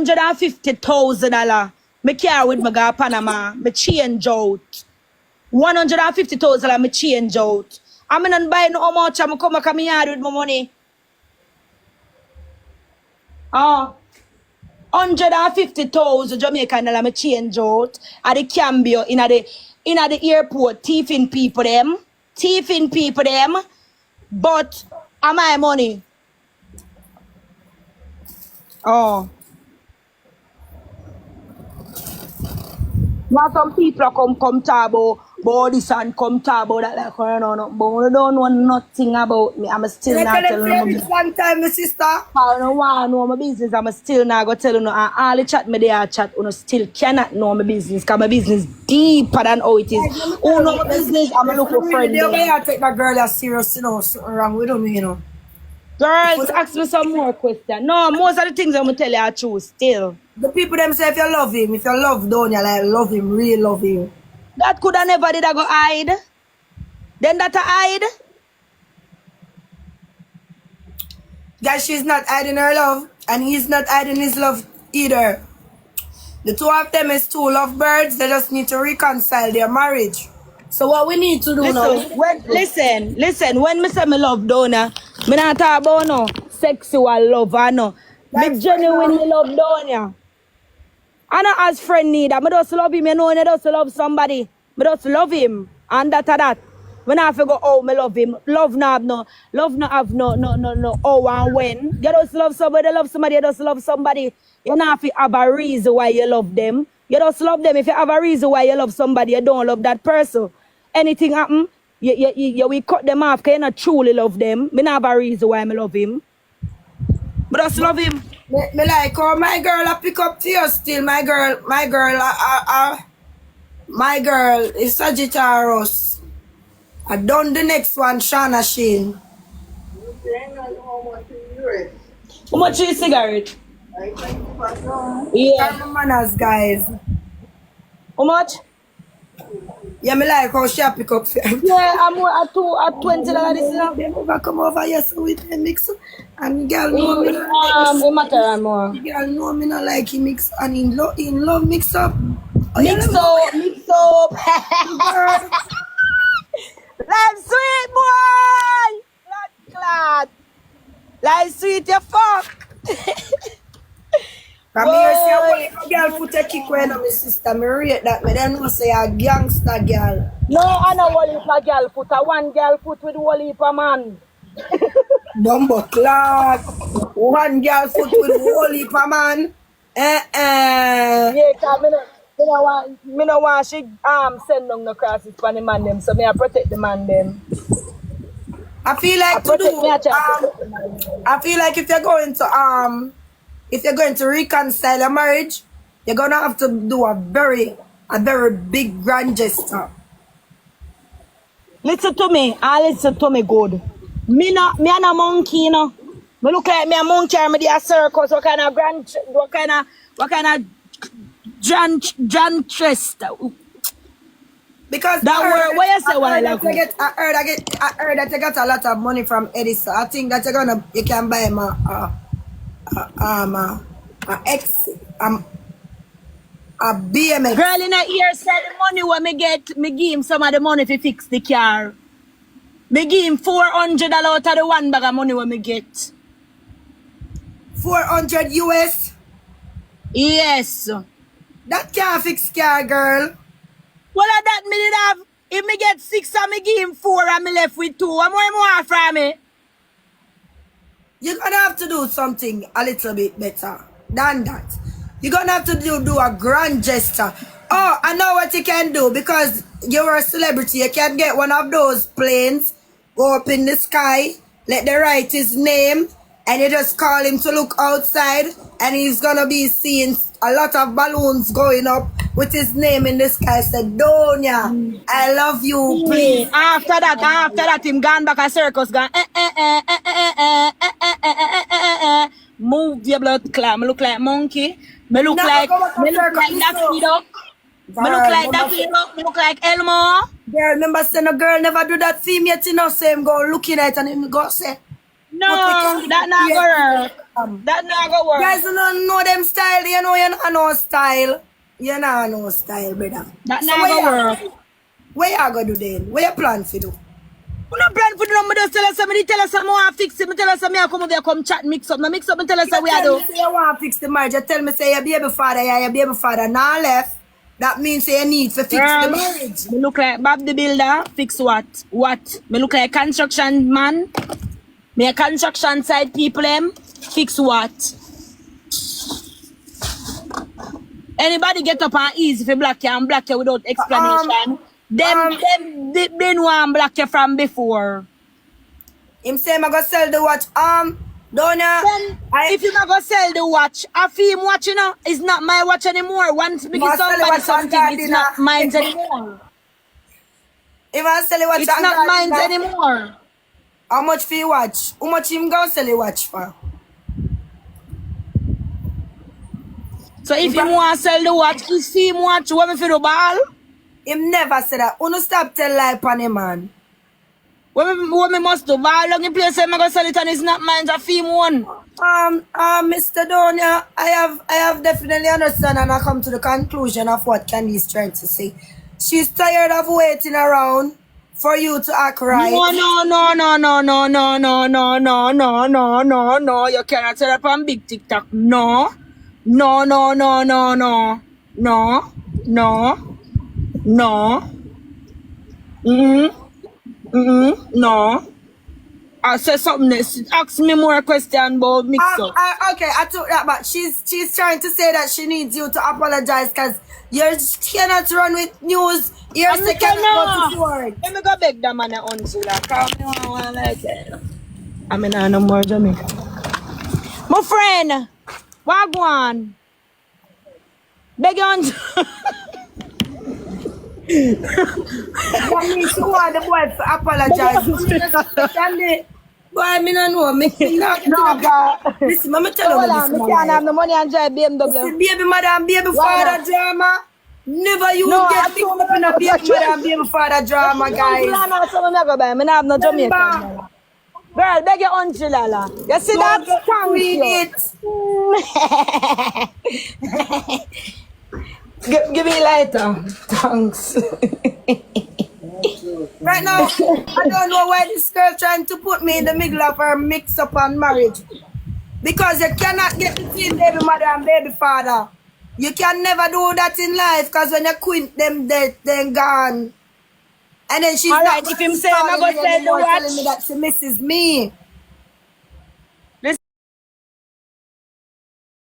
$150,000. Me carry with me go Panama. Me change out. $150,000 me change out. I'm not buying no much. I'm come here with my money. Oh. 150,000 Jamaican dollar me change out at the Cambio in the airport, thieving people them. But am my money? Oh. Now some people come talk about this and come talk about that like no. But we don't know nothing about me. I'm still not telling them. One time, my sister. I don't want to know my business. I'm still not going to tell you. And all the chat me there chat, you still cannot know my business. Because my business deeper than how it is. Who know my business? I'm looking for friends. I take that girl as serious, you know, something wrong with me, you know. Girls, ask me some more questions. No, most of the things I'm going to tell you are true still. The people them say if you love him, if you love Donia, like love him, really love him. That could have never did I go hide. Then that I hide. Guys, she's not hiding her love, and he's not hiding his love either. The two of them is two lovebirds. They just need to reconcile their marriage. So what we need to do now? Listen. When me say me love Donia, me not talk about no sexual love or no. Me genuinely love Donia. I not as friend neither. I just love him. You know, I just love somebody. I just love him. And that. When I figure, oh, me love him. Love no have no oh and when. You just love somebody, you just love somebody. You not have a reason why you love them. You just love them. If you have a reason why you love somebody, you don't love that person. Anything happen, you will cut them off because you not truly love them. Me not have a reason why I love him. But just love him. Me like, oh, my girl, I pick up to you still. My girl is Sagittarius. I done the next one, Shana Shane. How much is cigarette? Yeah. Manners, guys. How much? Yeah, me like how she pick up. Yeah, I'm at $20 this now. They never come over here so we can mix. And girl know me not like it matter more. Girl know me not like he mix and in love mix up. Oh, mix up. Life sweet boy. Glad. Life sweet you fuck. Come here, say a girl put a kick when my sister. Me rate that. Me then know say a gangster girl. No, I know what if a girl put a one girl put with whole heap of man. Bumbo clock. One girl put with whole heap of man. Yeah, cause me no want she send down the crosses for the man them, so me I protect the man them. I feel like I feel like if you're going to reconcile a marriage, you're gonna have to do a very big grand gesture. Listen to me, listen to me good. Me a monkey, you know. Me look like me a monkey and me dey a circus. What kind of John Trust. Because that word, what you say? I heard that you got a lot of money from Edison. I think that you can buy him a BMX. Girl in a ear said the money when me get, me give him some of the money to fix the car. Me give him $400 out of the one bag of money when me get. 400 US? Yes. That can't fix car, girl. Well, that me did have. If me get 6 and me give him 4 and me left with 2, what more from me? You're gonna have to do something a little bit better than that. You're gonna have to do a grand gesture. Oh, I know what you can do because you're a celebrity. You can get one of those planes, go up in the sky, let them write his name, and you just call him to look outside, and he's gonna be seeing a lot of balloons going up with his name in the sky. Said, Donia, I love you, please. After that, him gone back a circus, gone. Move your blood clot. Me look like monkey. Me look like Daffy Duck. Me look like Daffy Duck. Me look like Elmo. Girl, remember saying a girl never do that theme yet, you know, so him go looking at it and him go say, No, that not gonna work. That not gonna work. Guys, you don't know them style. You know, you don't know style. You don't know style, brother. That So not gonna work. what you gonna do then? What you plan to do? We not plan for the number. Just tell us somebody. Tell us some more fix it. Me tell us some me come over here come chat mix up. No mix up. Me tell us how we are do. You tell me say you want to fix the marriage. You tell me say your baby father, yeah, your baby father now left. That means say you need to fix the marriage. Me look like Bob the Builder. Fix what? What? Me look like construction man. Me a construction side people them. Fix what? Anybody get up and easy for black you and black you without explanation. Them want black you from before. Him say I'm gonna sell the watch. Donia. Then if you not gonna sell the watch, a film watch, you know, it's not my watch anymore. Once because somebody something, it's not mine anymore. If I sell the watch, it's not mine anymore. How much for you watch? How much him gonna sell the watch for? So if you want to sell the watch, you see him watch, what me for the ball? Him never said that. Uno stop tell lie upon him, man. What me must do? Ball long in place, I'm gonna sell it and it's not mine, it's a film one. Mr. Donia, I have definitely understand and I come to the conclusion of what Khandy is trying to say. She's tired of waiting around for you to act right. No. You cannot say that on big TikTok. No. No. I said something else. Ask me more question about mix up. Okay, I took that back. She's trying to say that she needs you to apologize because you cannot run with news. You're second go to work. Let me go beg that man on Zula. Cause me want like it. I mean, I no more Jamaica. My friend, what go on? Beg on. That means you want the boy to apologize. Boy, I know. No, God. Listen, let me tell you this. I can't have the money and drive BMW. Baby mother and baby father drama. Never you get mixed up in a baby mother and baby father drama, guys. I have no Jamaican. Girl, beg your auntie Lala. You see that? Give me a lighter. Thanks. Right now, I don't know why this girl trying to put me in the middle of her mix up on marriage. Because you cannot get between baby mother and baby father. You can never do that in life because when you quit them dead, then gone. And then she's all right, if him say I'm going to sell the watch, telling me that she misses me.